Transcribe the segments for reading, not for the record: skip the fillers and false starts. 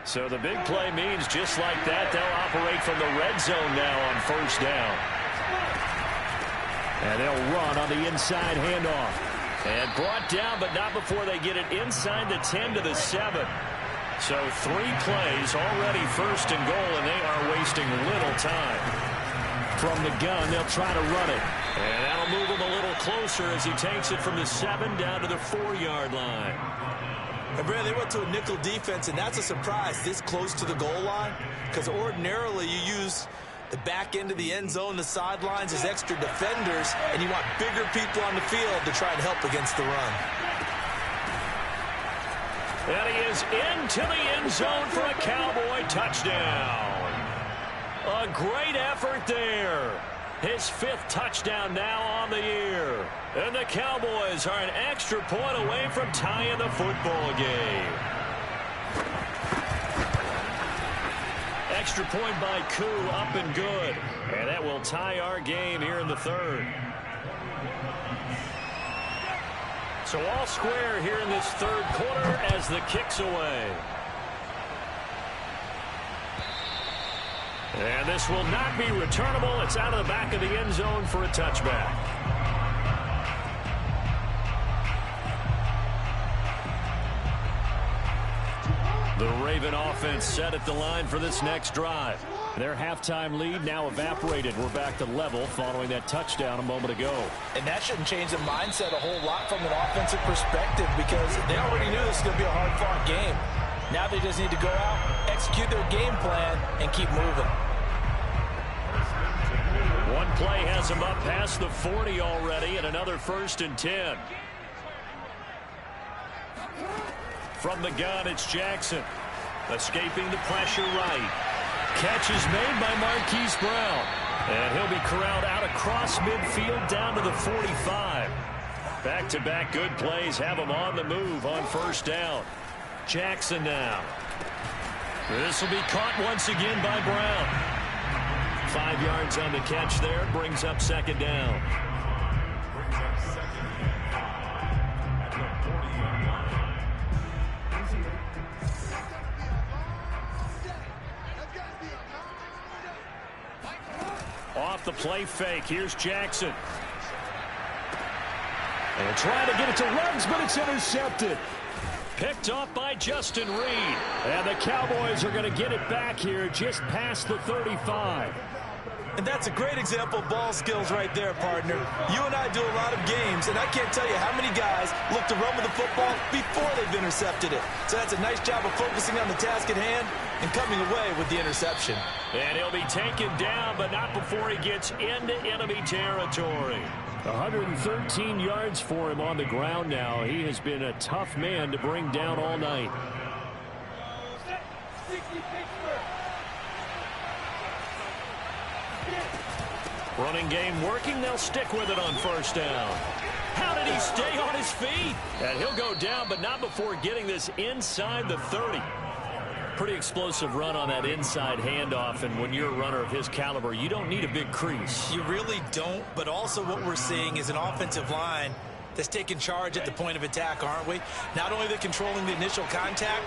So the big play means just like that, they'll operate from the red zone now on first down. And they'll run on the inside handoff. And brought down, but not before they get it inside the 10 to the 7. So 3 plays already first and goal, and they are wasting little time. From the gun, they'll try to run it. And that'll move him a little closer as he takes it from the 7 down to the 4-yard line. And Brad, they went to a nickel defense, and that's a surprise this close to the goal line, because ordinarily you use the back end of the end zone, the sidelines as extra defenders, and you want bigger people on the field to try and help against the run. And he is into the end zone for a Cowboy touchdown. A great effort there. His 5th touchdown now on the year. And the Cowboys are an extra point away from tying the football game. Extra point by Koo, up and good. And that will tie our game here in the 3rd. So all square here in this 3rd quarter as the kick's away. And this will not be returnable. It's out of the back of the end zone for a touchback. The Raven offense set at the line for this next drive. Their halftime lead now evaporated. We're back to level following that touchdown a moment ago. And that shouldn't change the mindset a whole lot from an offensive perspective, because they already knew this was going to be a hard-fought game. Now they just need to go out, execute their game plan, and keep moving. One play has him up past the 40 already, and another 1st and 10. From the gun, it's Jackson. Escaping the pressure right. Catch is made by Marquise Brown. And he'll be corralled out across midfield down to the 45. Back-to-back good plays have him on the move on first down. Jackson now. This will be caught once again by Brown. 5 yards on the catch there. Brings up 2nd down. Off the play fake. Here's Jackson. And trying to get it to Ruggs, but it's intercepted. Picked off by Justin Reed. And the Cowboys are going to get it back here just past the 35. And that's a great example of ball skills right there, partner. You and I do a lot of games, and I can't tell you how many guys look to run with the football before they've intercepted it. So that's a nice job of focusing on the task at hand and coming away with the interception. And he'll be taken down, but not before he gets into enemy territory. 113 yards for him on the ground now. He has been a tough man to bring down all night. Running game working. They'll stick with it on first down. How did he stay on his feet? And he'll go down, but not before getting this inside the 30. Pretty explosive run on that inside handoff, and when you're a runner of his caliber, you don't need a big crease. You really don't, but also what we're seeing is an offensive line that's taking charge at the point of attack, aren't we? Not only are they controlling the initial contact,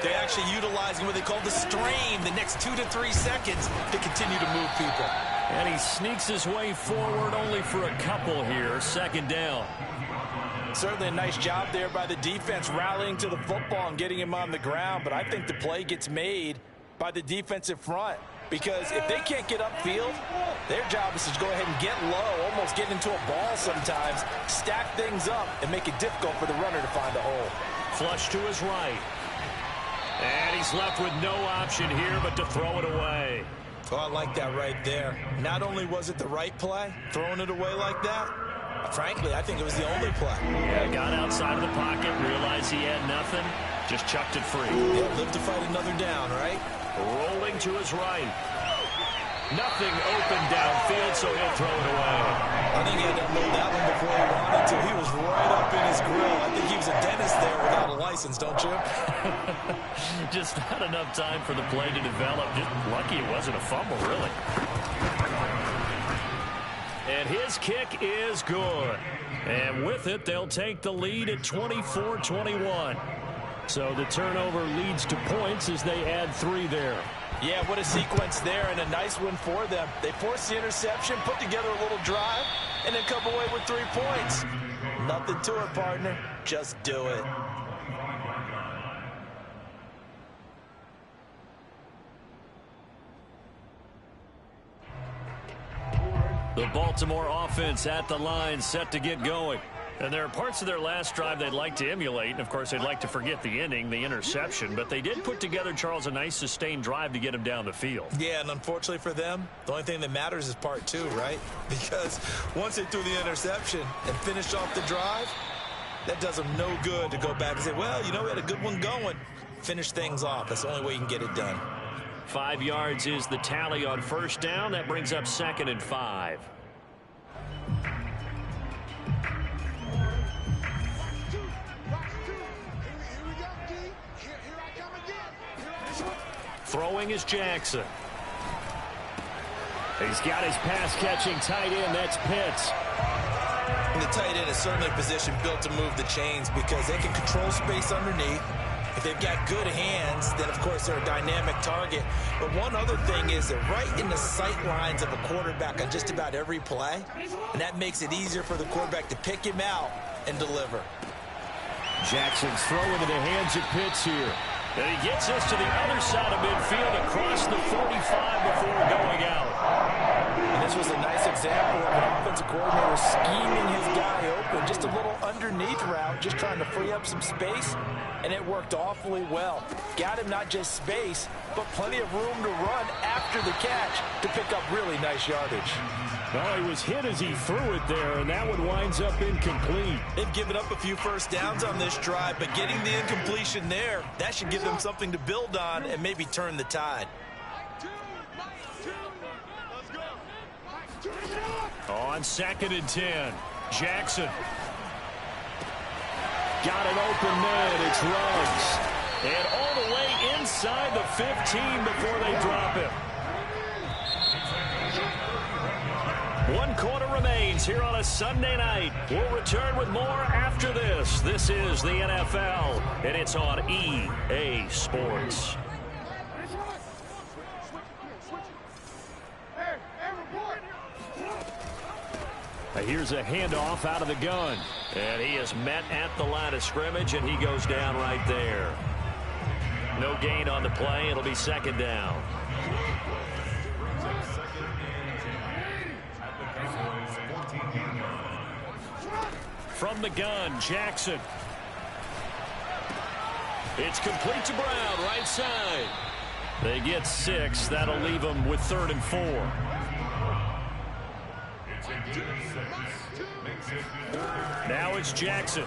they're actually utilizing what they call the strain the next 2 to 3 seconds to continue to move people. And he sneaks his way forward only for a couple here. 2nd down. Certainly a nice job there by the defense rallying to the football and getting him on the ground, but I think the play gets made by the defensive front, because if they can't get upfield, their job is to go ahead and get low, almost get into a ball sometimes, stack things up, and make it difficult for the runner to find a hole. Flush to his right. And he's left with no option here but to throw it away. Oh, I like that right there. Not only was it the right play, throwing it away like that, frankly, I think it was the only play. Yeah, got outside of the pocket, realized he had nothing, just chucked it free. Yeah, live to fight another down, right? Rolling to his right. Nothing open downfield, so he'll throw it away. I think he had to unload that one before he wanted to. He was right up in his grill. I think he was a dentist there without a license, don't you? Just not enough time for the play to develop. Just lucky it wasn't a fumble, really. And his kick is good. And with it, they'll take the lead at 24-21. So the turnover leads to points as they add 3 there. Yeah, what a sequence there, and a nice one for them. They forced the interception, put together a little drive, and then come away with 3 points. Nothing to it, partner. Just do it. The Baltimore offense at the line, set to get going. And there are parts of their last drive they'd like to emulate. And, of course, they'd like to forget the ending, the interception. But they did put together, Charles, a nice sustained drive to get him down the field. Yeah, and unfortunately for them, the only thing that matters is part 2, right? Because once they threw the interception and finished off the drive, that does them no good to go back and say, well, you know, we had a good one going. Finish things off. That's the only way you can get it done. 5 yards is the tally on first down. That brings up 2nd and 5. Throwing is Jackson. He's got his pass-catching tight end. That's Pitts. And the tight end is certainly a position built to move the chains because they can control space underneath. If they've got good hands, then, of course, they're a dynamic target. But one other thing is they're right in the sight lines of a quarterback on just about every play, and that makes it easier for the quarterback to pick him out and deliver. Jackson's throw into the hands of Pitts here. And he gets us to the other side of midfield across the 45 before going out. And this was a nice example of an offensive coordinator scheming his guy open. Just a little underneath route, just trying to free up some space. And it worked awfully well. Got him not just space, but plenty of room to run after the catch to pick up really nice yardage. Well, he was hit as he threw it there, and that one winds up incomplete. They've given up a few first downs on this drive, but getting the incompletion there, that should give them something to build on and maybe turn the tide. On 2nd and 10, Jackson. Got an open man. It's Ruggs. And all the way inside the 15 before they drop him. 1 quarter remains here on a Sunday night. We'll return with more after this. This is the NFL, and it's on EA Sports. Here's a handoff out of the gun. And he is met at the line of scrimmage, and he goes down right there. No gain on the play. It'll be 2nd down. From the gun, Jackson. It's complete to Brown, right side. They get 6. That'll leave them with 3rd and 4. Now it's Jackson.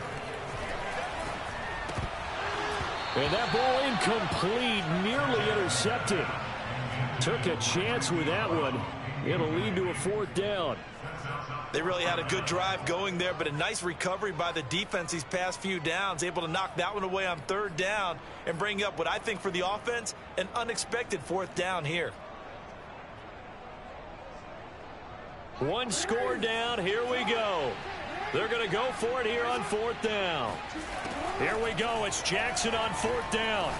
And that ball incomplete, nearly intercepted. Took a chance with that one. It'll lead to a 4th down. They really had a good drive going there, but a nice recovery by the defense these past few downs, able to knock that one away on 3rd down and bring up what I think for the offense, an unexpected 4th down here. 1 score down. Here we go. They're going to go for it here on 4th down. Here we go. It's Jackson on 4th down.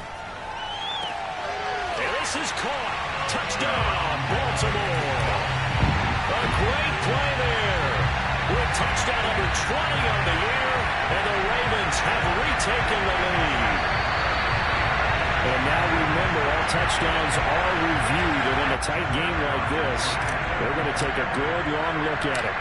And this is caught. Touchdown, Baltimore. A great play there. With touchdown number 20 on the year, and the Ravens have retaken the lead. And now remember, all touchdowns are reviewed, and in a tight game like this, they're going to take a good long look at it.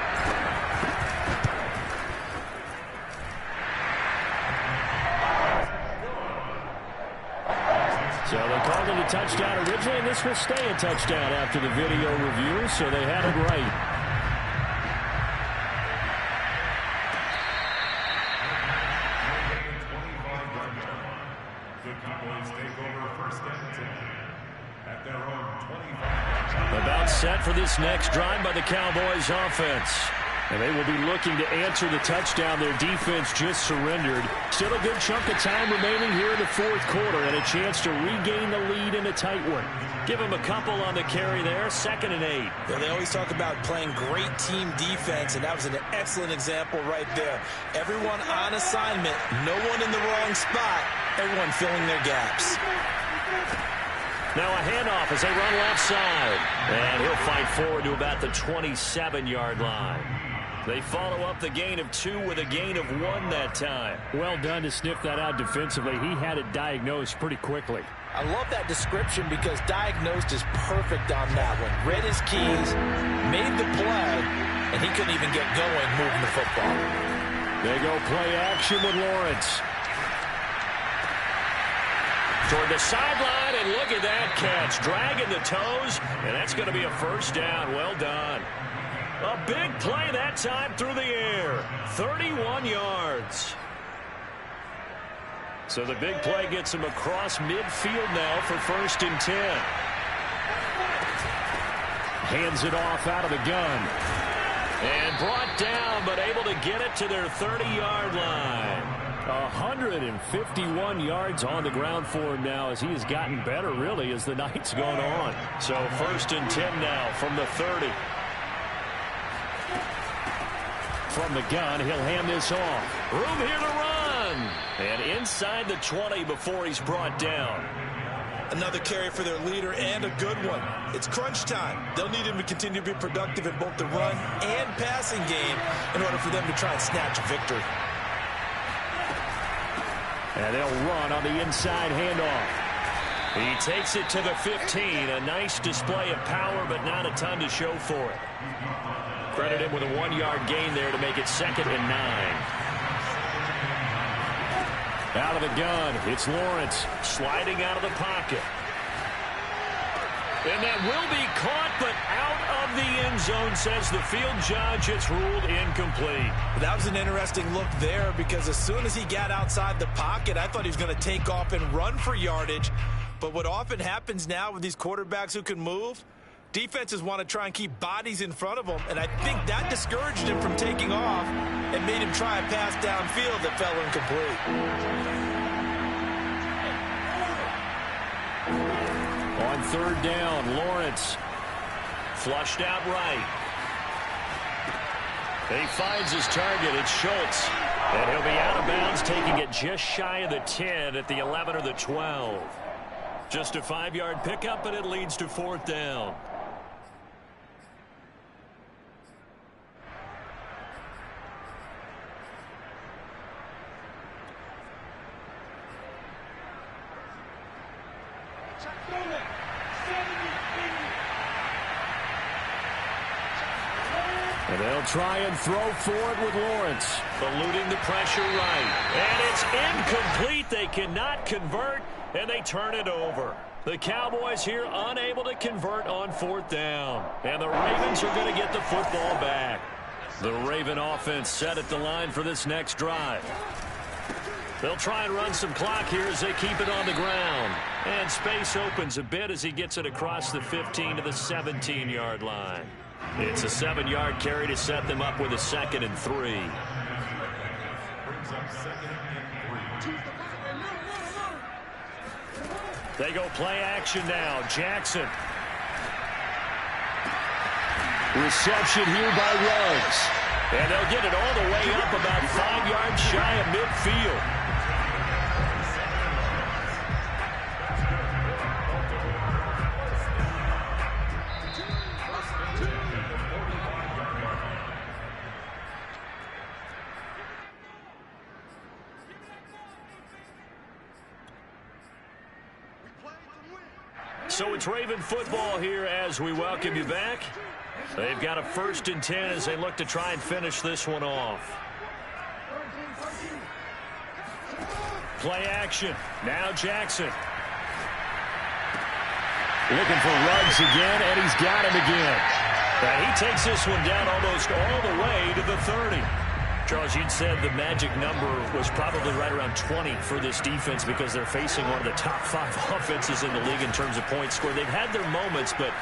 So they called it a touchdown originally, and this will stay a touchdown after the video review, so they had it right. About set for this next drive by the Cowboys offense. And they will be looking to answer the touchdown their defense just surrendered. Still a good chunk of time remaining here in the 4th quarter and a chance to regain the lead in a tight one. Give them a couple on the carry there, 2nd and 8. Yeah, they always talk about playing great team defense, and that was an excellent example right there. Everyone on assignment, no one in the wrong spot, Everyone filling their gaps. Now a handoff as they run left side. And he'll fight forward to about the 27-yard line. They follow up the gain of 2 with a gain of 1 that time. Well done to sniff that out defensively. He had it diagnosed pretty quickly. I love that description because diagnosed is perfect on that one. Read his keys, made the play, and he couldn't even get going moving the football. They go play action with Lawrence. Toward the sideline, and look at that catch. Dragging the toes, and that's going to be a first down. Well done. A big play that time through the air. 31 yards. So the big play gets him across midfield now for 1st and 10. Hands it off out of the gun. And brought down, but able to get it to their 30-yard line. 151 yards on the ground for him now as he has gotten better, really, as the night's gone on. So 1st and 10 now from the 30. From the gun, he'll hand this off. Room here to run. And inside the 20 before he's brought down. Another carry for their leader and a good one. It's crunch time. They'll need him to continue to be productive in both the run and passing game in order for them to try and snatch a victory. And they'll run on the inside handoff. He takes it to the 15. A nice display of power, but not a ton to show for it. Credit him with a 1-yard gain there to make it 2nd and 9. Out of the gun, it's Lawrence. Sliding out of the pocket. And that will be caught, but out of the end zone, says the field judge. It's ruled incomplete. That was an interesting look there because as soon as he got outside the pocket, I thought he was going to take off and run for yardage. But what often happens now with these quarterbacks who can move, defenses want to try and keep bodies in front of them, and I think that discouraged him from taking off and made him try a pass downfield that fell incomplete. On 3rd down, Lawrence. Flushed out right. He finds his target. It's Schultz. And he'll be out of bounds, taking it just shy of the 10 at the 11 or the 12. Just a 5-yard pickup, and it leads to 4th down. And they'll try and throw forward with Lawrence. Eluding the pressure right. And it's incomplete. They cannot convert, and they turn it over. The Cowboys here unable to convert on 4th down. And the Ravens are going to get the football back. The Raven offense set at the line for this next drive. They'll try and run some clock here as they keep it on the ground. And space opens a bit as he gets it across the 15 to the 17-yard line. It's a 7-yard carry to set them up with a 2nd and 3. They go play action now. Jackson. Reception here by Ruggs. And they'll get it all the way up about 5 yards shy of midfield. So it's Raven football here as we welcome you back. They've got a 1st and 10 as they look to try and finish this one off. Play action. Now Jackson. Looking for Ruggs again, and he's got him again. And he takes this one down almost all the way to the 30. Charles, you'd said the magic number was probably right around 20 for this defense because they're facing one of the top 5 offenses in the league in terms of points scored. They've had their moments, but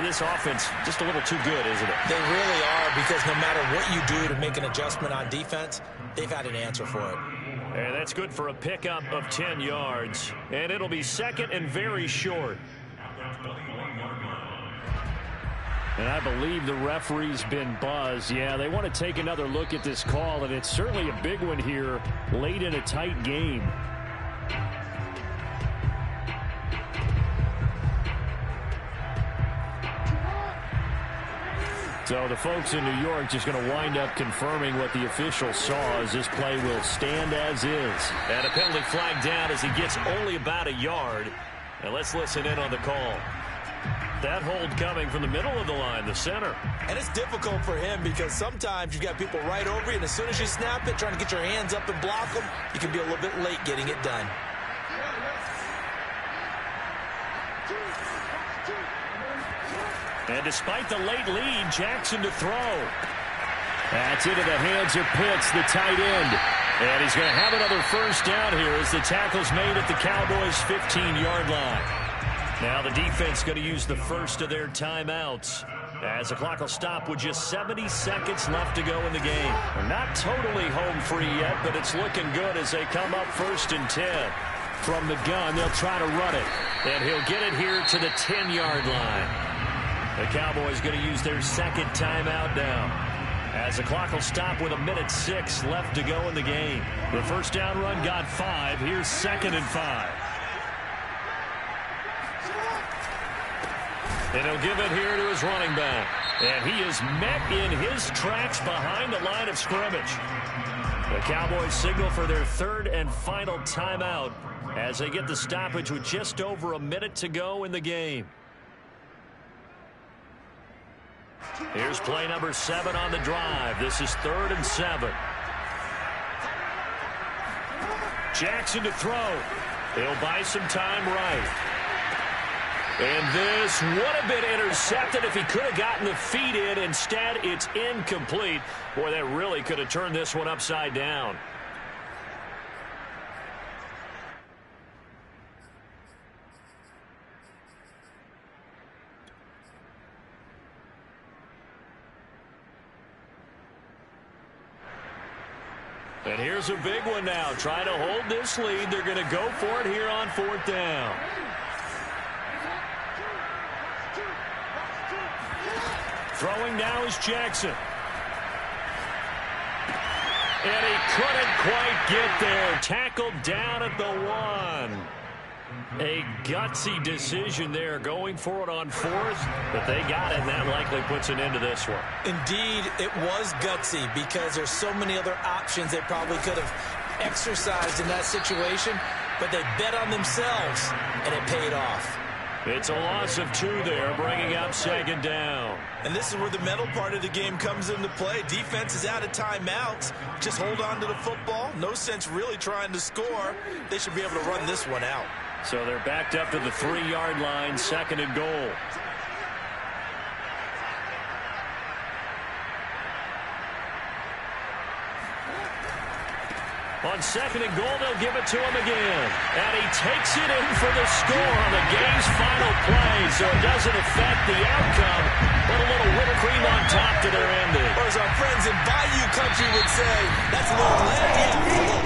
this offense just a little too good, isn't it? They really are, because no matter what you do to make an adjustment on defense, they've had an answer for it. And that's good for a pickup of 10 yards. And it'll be 2nd and very short. And I believe the referee's been buzzed. Yeah, they want to take another look at this call, and it's certainly a big one here late in a tight game. So the folks in New York just going to wind up confirming what the official saw, as this play will stand as is. And a penalty flag down as he gets only about a yard. And let's listen in on the call. That hold coming from the middle of the line, the center. And it's difficult for him because sometimes you've got people right over you, and as soon as you snap it, trying to get your hands up and block them, you can be a little bit late getting it done. And despite the late lead, Jackson to throw. That's into the hands of Pitts, the tight end. And he's going to have another first down here as the tackle's made at the Cowboys' 15-yard line. Now the defense going to use the first of their timeouts, as the clock will stop with just 70 seconds left to go in the game. They're not totally home free yet, but it's looking good as they come up 1st and 10. From the gun, they'll try to run it. And he'll get it here to the 10-yard line. The Cowboys going to use their second timeout now, as the clock will stop with 1:06 left to go in the game. The first down run got 5. Here's 2nd and 5. And he'll give it here to his running back. And he is met in his tracks behind the line of scrimmage. The Cowboys signal for their 3rd and final timeout as they get the stoppage with just over a minute to go in the game. Here's play number 7 on the drive. This is 3rd and 7. Jackson to throw. He'll buy some time right. And this would have been intercepted if he could have gotten the feet in. Instead, it's incomplete. Boy, that really could have turned this one upside down. And here's a big one now. Trying to hold this lead. They're going to go for it here on 4th down. Throwing now is Jackson. And he couldn't quite get there. Tackled down at the 1. A gutsy decision there, going for it on 4th, but they got it, and that likely puts an end to this one. Indeed, it was gutsy because there's so many other options they probably could have exercised in that situation, but they bet on themselves, and it paid off. It's a loss of 2 there, bringing up 2nd down. And this is where the mental part of the game comes into play. Defense is out of timeouts. Just hold on to the football. No sense really trying to score. They should be able to run this one out. So they're backed up to the 3-yard line, 2nd and goal. On 2nd and goal, they'll give it to him again. And he takes it in for the score on the game's final play, so it doesn't affect the outcome, but a little whipped cream on top to their ending. Or as our friends in Bayou Country would say, that's a little